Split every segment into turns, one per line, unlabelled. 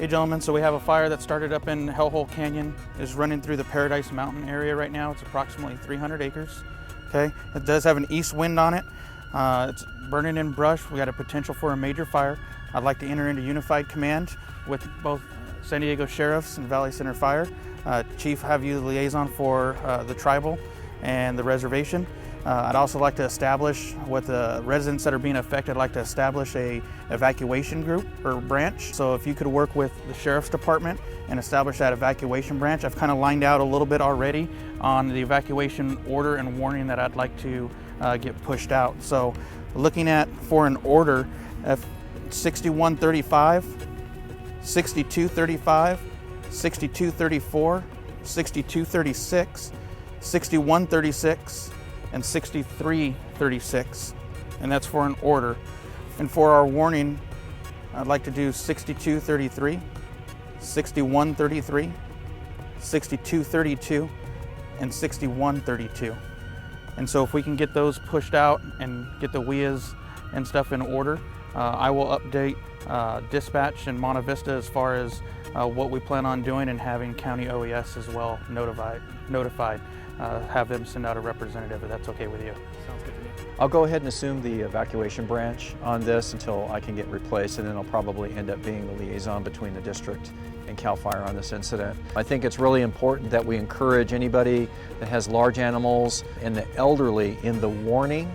Hey gentlemen, so we have a fire that started up in Hellhole Canyon, is running through the Paradise Mountain area right now. It's approximately 300 acres. Okay, it does have an east wind on it. It's burning in brush. We got a potential for a major fire. I'd like to enter into unified command with both San Diego Sheriffs and Valley Center Fire. Chief, have you the liaison for the tribal and the reservation. I'd also like to establish, with the residents that are being affected, I'd like to establish a evacuation group or branch. So if you could work with the Sheriff's Department and establish that evacuation branch. I've kind of lined out a little bit already on the evacuation order and warning that I'd like to get pushed out. So looking at, for an order, 6135, 6235, 6234, 6236, 6136, and 6336, and that's for an order. And for our warning, I'd like to do 6233, 6133, 6232, and 6132. And so if we can get those pushed out and get the WIAs and stuff in order, I will update dispatch in Monte Vista as far as what we plan on doing, and having county OES as well notified. Have them send out a representative if that's okay with you.
Sounds good to me.
I'll go ahead and assume the evacuation branch on this until I can get replaced, and then I'll probably end up being the liaison between the district and CAL FIRE on this incident. I think it's really important that we encourage anybody that has large animals and the elderly in the warning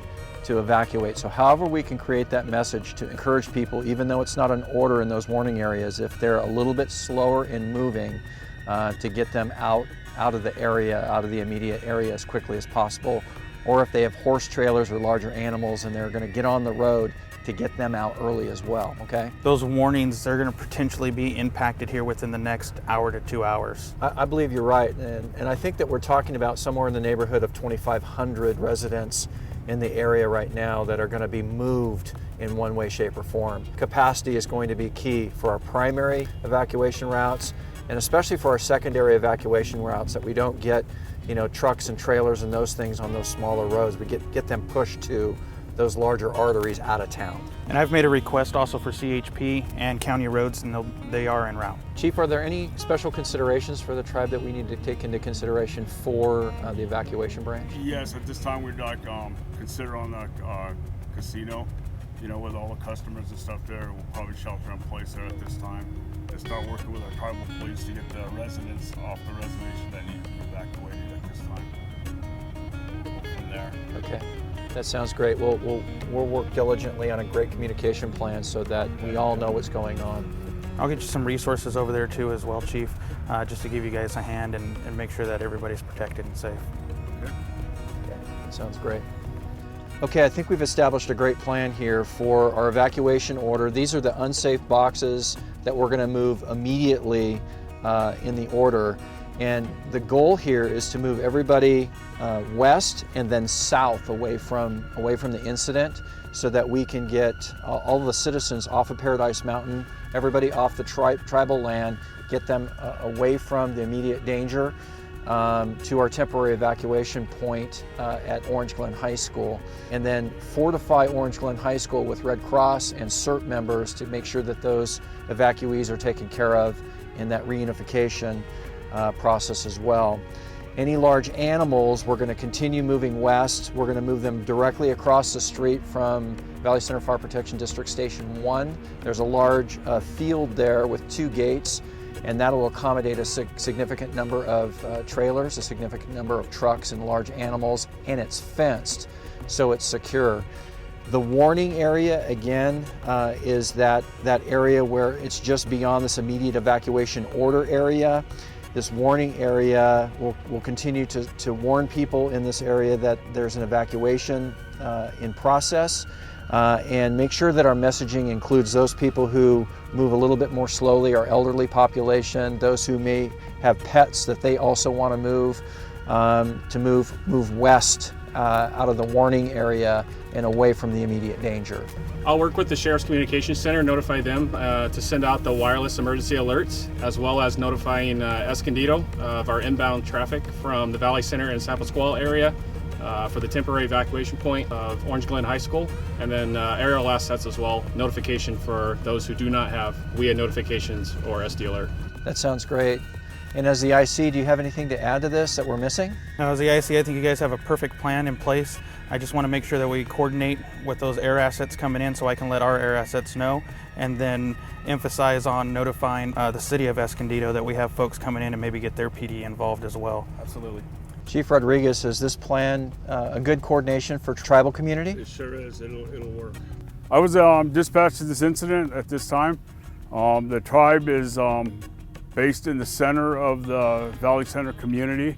to evacuate. So however we can create that message to encourage people, even though it's not an order in those warning areas, if they're a little bit slower in moving, to get them out of the area, out of the immediate area as quickly as possible. Or if they have horse trailers or larger animals and they're going to get on the road, to get them out early as well, okay?
Those warnings, they're going to potentially be impacted here within the next hour to 2 hours.
I believe you're right, and I think that we're talking about somewhere in the neighborhood of 2,500 residents in the area right now that are going to be moved in one way, shape, or form. Capacity is going to be key for our primary evacuation routes, and especially for our secondary evacuation routes, that we don't get, trucks and trailers and those things on those smaller roads. We get them pushed to those larger arteries out of town.
And I've made a request also for CHP and county roads, and they are en route.
Chief, are there any special considerations for the tribe that we need to take into consideration for the evacuation branch?
Yes, at this time we'd like consider on the casino, with all the customers and stuff there. We'll probably shelter in place there at this time and start working with our tribal police to get the residents off the reservation that need to be evacuated at this time. From there.
Okay. That sounds great. We'll work diligently on a great communication plan so that we all know what's going on.
I'll get you some resources over there too as well, Chief, just to give you guys a hand and make sure that everybody's protected and safe.
Okay.
That sounds great. Okay, I think we've established a great plan here for our evacuation order. These are the unsafe boxes that we're going to move immediately in the order. And the goal here is to move everybody west and then south away from the incident, so that we can get all the citizens off of Paradise Mountain, everybody off the tribal land, get them away from the immediate danger to our temporary evacuation point at Orange Glen High School, and then fortify Orange Glen High School with Red Cross and CERT members to make sure that those evacuees are taken care of in that reunification process as well. Any large animals, we're going to continue moving west. We're going to move them directly across the street from Valley Center Fire Protection District Station 1. There's a large field there with 2 gates, and that'll accommodate a significant number of trailers, a significant number of trucks and large animals, and it's fenced, so it's secure. The warning area, again, is that area where it's just beyond this immediate evacuation order area. This warning area will continue to warn people in this area that there's an evacuation in process, and make sure that our messaging includes those people who move a little bit more slowly, our elderly population, those who may have pets that they also want to move west out of the warning area and away from the immediate danger.
I'll work with the Sheriff's Communications Center, notify them to send out the wireless emergency alerts, as well as notifying Escondido of our inbound traffic from the Valley Center and San Pasqual area for the temporary evacuation point of Orange Glen High School, and then aerial assets as well, notification for those who do not have WIA notifications or SD alert.
That sounds great. And as the IC, do you have anything to add to this that we're missing?
Now, as the IC, I think you guys have a perfect plan in place. I just want to make sure that we coordinate with those air assets coming in so I can let our air assets know, and then emphasize on notifying the city of Escondido that we have folks coming in and maybe get their PD involved as well.
Absolutely.
Chief Rodriguez, is this plan a good coordination for tribal community?
It sure is. It'll work. I was dispatched to this incident at this time. The tribe is based in the center of the Valley Center community.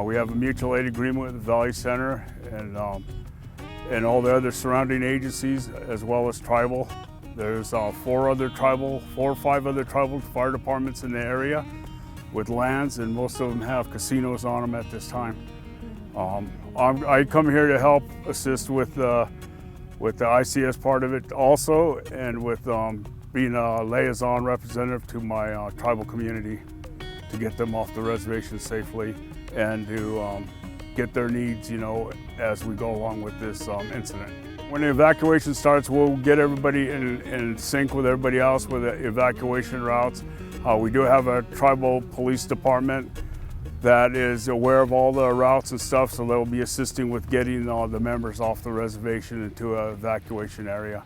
We have a mutual aid agreement with the Valley Center and all the other surrounding agencies, as well as tribal. There's 4 or 5 other tribal fire departments in the area with lands, and most of them have casinos on them at this time. I come here to help assist with the ICS part of it also, and with being a liaison representative to my tribal community to get them off the reservation safely and to get their needs, as we go along with this incident. When the evacuation starts, we'll get everybody in sync with everybody else with the evacuation routes. We do have a tribal police department that is aware of all the routes and stuff, so they'll be assisting with getting the members off the reservation into an evacuation area.